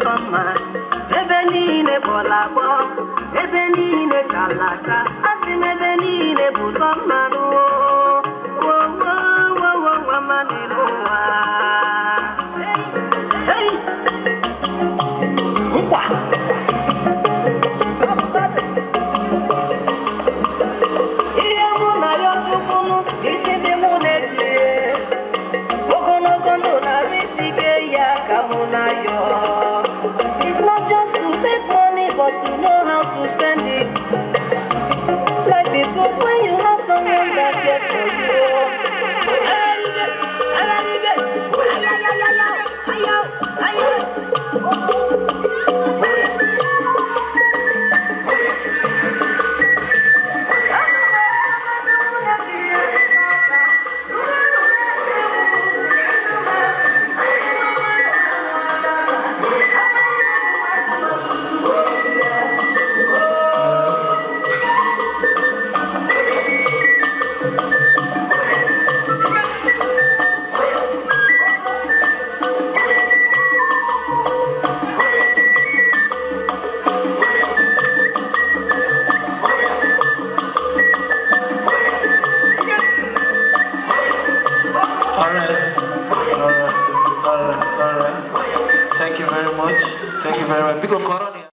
sọmma ebe niile bọlabọ ebe niile chalata asị m ebe niile bụ sọ mmadụ mmadụ n'ụwa nkwa ihe mụ na ya Chukwunu isi dị mụ na-ekele ogologo ndụ na-arụ isi ike ya ka mụ na ya. It's not just to make money but to know how to spend it. Life is good when you have someone that cares for you. All right. Thank you very much. Thank you very much.